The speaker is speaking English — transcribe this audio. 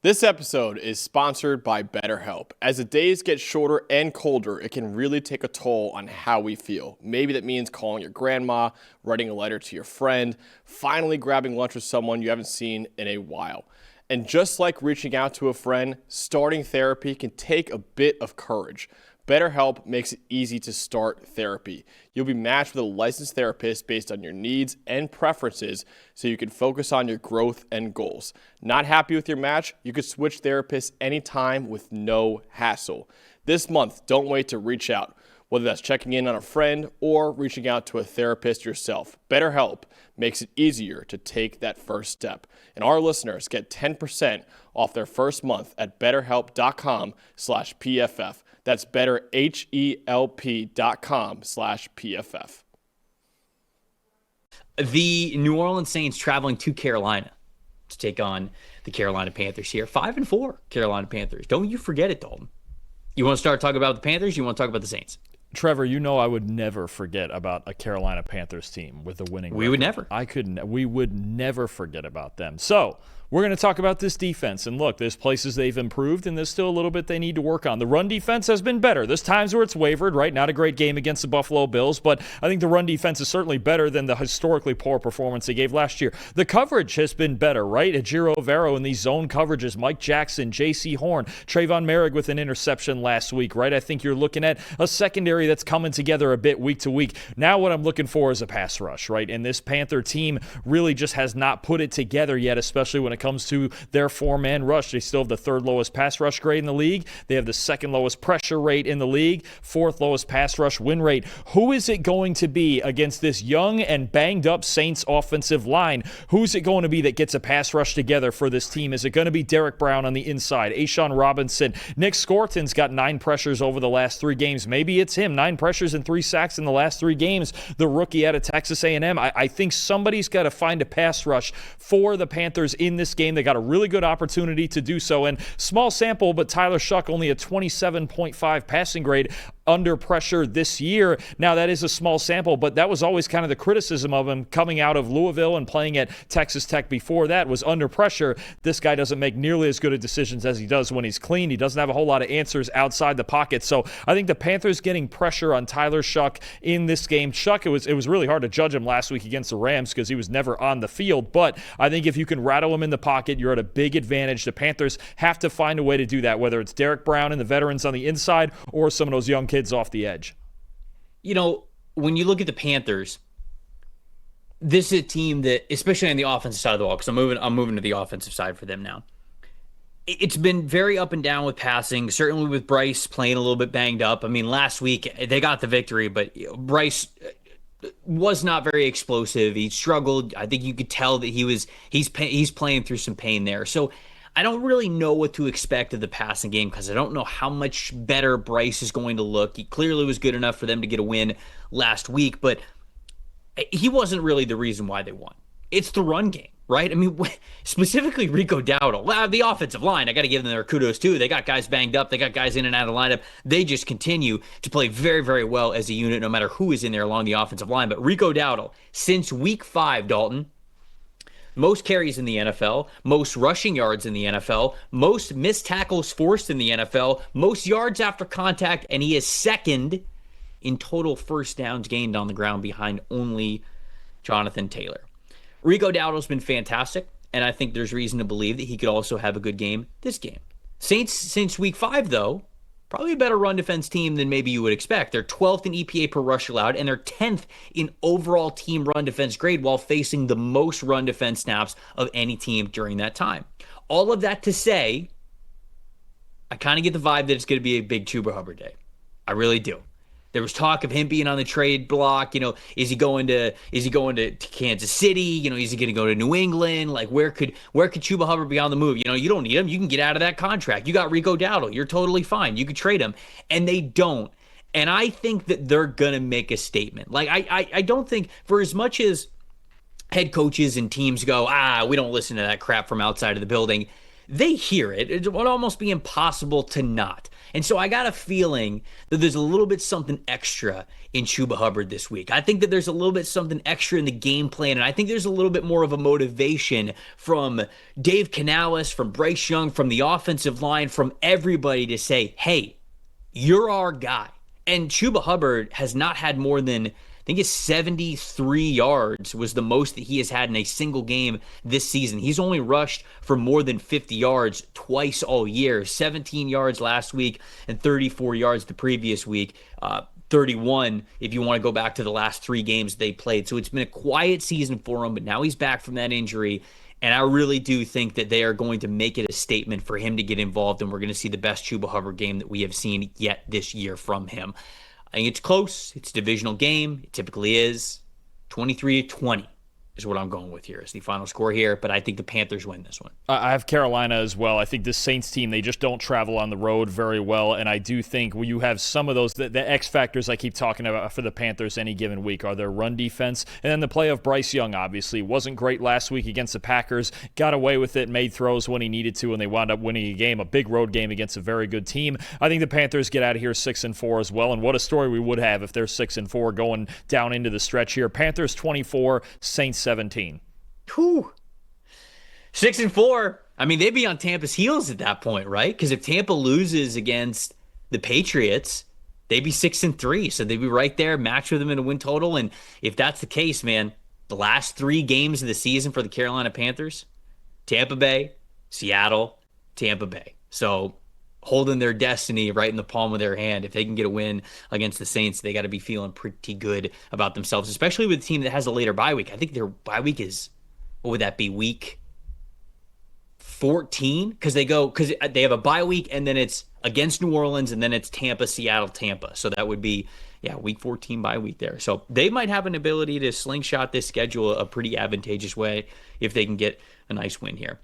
This episode is sponsored by BetterHelp. As the days get shorter and colder, it can really take a toll on how we feel. Maybe that means calling your grandma, writing a letter to your friend, finally grabbing lunch with someone you haven't seen in a while. And just like reaching out to a friend, starting therapy can take a bit of courage. BetterHelp makes it easy to start therapy. You'll be matched with a licensed therapist based on your needs and preferences so you can focus on your growth and goals. Not happy with your match? You can switch therapists anytime with no hassle. This month, don't wait to reach out, whether that's checking in on a friend or reaching out to a therapist yourself. BetterHelp makes it easier to take that first step. And our listeners get 10% off their first month at betterhelp.com/PFF. That's betterhelp.com/PFF. The New Orleans Saints traveling to Carolina to take on the Carolina Panthers here. 5-4 Carolina Panthers. Don't you forget it, Dalton. You want to start talking about the Panthers? You want to talk about the Saints? Trevor, you know I would never forget about a Carolina Panthers team with a winning record. We would never. We would never forget about them. So we're going to talk about this defense. And look, there's places they've improved, and there's still a little bit they need to work on. The run defense has been better. There's times where it's wavered, right? Not a great game against the Buffalo Bills, but I think the run defense is certainly better than the historically poor performance they gave last year. The coverage has been better, right? Ejiro Evero in these zone coverages, Mike Jackson, J.C. Horn, Trayvon Merrick with an interception last week, right? I think you're looking at a secondary that's coming together a bit week to week. Now what I'm looking for is a pass rush, right? And this Panther team really just has not put it together yet, especially when it comes to their four-man rush. They still have the third lowest pass rush grade in the league. They have the second lowest pressure rate in the league, fourth lowest pass rush win rate. Who is it going to be against this young and banged-up Saints offensive line? Who's it going to be that gets a pass rush together for this team? Is it going to be Derek Brown on the inside, A'Shawn Robinson? Nick Scorton's got 9 pressures over the last 3 games. Maybe it's him. 9 pressures and 3 sacks in the last 3 games. The rookie out of Texas A&M. I think somebody's got to find a pass rush for the Panthers in this game. They got a really good opportunity to do so. And small sample, but Tyler Shuck only a 27.5 passing grade under pressure this year. Now, that is a small sample, but that was always kind of the criticism of him coming out of Louisville and playing at Texas Tech before that was under pressure. This guy doesn't make nearly as good of decisions as he does when he's clean. He doesn't have a whole lot of answers outside the pocket. So I think the Panthers getting pressure on Tyler Shuck in this game. Shuck, it was really hard to judge him last week against the Rams because he was never on the field. But I think if you can rattle him in the pocket, you're at a big advantage. The Panthers have to find a way to do that, whether it's Derek Brown and the veterans on the inside or some of those young kids off the edge. You know, when you look at the Panthers, this is a team that, especially on the offensive side of the ball, because I'm moving to the offensive side for them now. It's been very up and down with passing, certainly with Bryce playing a little bit banged up. I mean, last week they got the victory, but Bryce was not very explosive. He struggled. I think you could tell that he's playing through some pain there. So I don't really know what to expect of the passing game because I don't know how much better Bryce is going to look. He clearly was good enough for them to get a win last week, but he wasn't really the reason why they won. It's the run game, right? I mean, specifically Rico Dowdle. The offensive line, I got to give them their kudos too. They got guys banged up. They got guys in and out of the lineup. They just continue to play very, very well as a unit no matter who is in there along the offensive line. But Rico Dowdle, since week 5, Dalton, most carries in the NFL, most rushing yards in the NFL, most missed tackles forced in the NFL, most yards after contact, and he is second in total first downs gained on the ground behind only Jonathan Taylor. Rico Dowdle's been fantastic, and I think there's reason to believe that he could also have a good game this game. Saints, since week 5, though, probably a better run defense team than maybe you would expect. They're 12th in EPA per rush allowed, and they're 10th in overall team run defense grade while facing the most run defense snaps of any team during that time. All of that to say, I kind of get the vibe that it's going to be a big Chuba Hubbard day. I really do. There was talk of him being on the trade block. You know, is he going to Kansas City? You know, is he going to go to New England? Like, where could Chuba Hubbard be on the move? You know, you don't need him. You can get out of that contract. You got Rico Dowdle. You're totally fine. You could trade him. And they don't. And I think that they're going to make a statement. Like, I don't think, for as much as head coaches and teams go, we don't listen to that crap from outside of the building, they hear it. It would almost be impossible to not. And so I got a feeling that there's a little bit something extra in Chuba Hubbard this week. I think that there's a little bit something extra in the game plan, and I think there's a little bit more of a motivation from Dave Canales, from Bryce Young, from the offensive line, from everybody to say, hey, you're our guy. And Chuba Hubbard has not had more than, I think it's 73 yards was the most that he has had in a single game this season. He's only rushed for more than 50 yards twice all year. 17 yards last week and 34 yards the previous week. 31 if you want to go back to the last 3 games they played. So it's been a quiet season for him, but now he's back from that injury. And I really do think that they are going to make it a statement for him to get involved, and we're going to see the best Chuba Hubbard game that we have seen yet this year from him. I think it's close. It's a divisional game. It typically is. 23-20 is what I'm going with here as the final score here, but I think the Panthers win this one. I have Carolina as well. I think this Saints team, they just don't travel on the road very well, and I do think when you have some of those, the X factors I keep talking about for the Panthers any given week are their run defense, and then the play of Bryce Young, obviously. Wasn't great last week against the Packers, got away with it, made throws when he needed to, and they wound up winning a game, a big road game against a very good team. I think the Panthers get out of here 6-4 as well, and what a story we would have if they're 6-4 going down into the stretch here. Panthers 24, Saints 17. Whew. 6-4. I mean, they'd be on Tampa's heels at that point, right? Because if Tampa loses against the Patriots, they'd be 6-3. So they'd be right there, match with them in a win total. And if that's the case, man, the last 3 games of the season for the Carolina Panthers, Tampa Bay, Seattle, Tampa Bay. So holding their destiny right in the palm of their hand. If they can get a win against the Saints, they got to be feeling pretty good about themselves, especially with a team that has a later bye week. I think their bye week is, what would that be, week 14? Because they have a bye week, and then it's against New Orleans, and then it's Tampa, Seattle, Tampa. So that would be, week 14 bye week there. So they might have an ability to slingshot this schedule a pretty advantageous way if they can get a nice win here.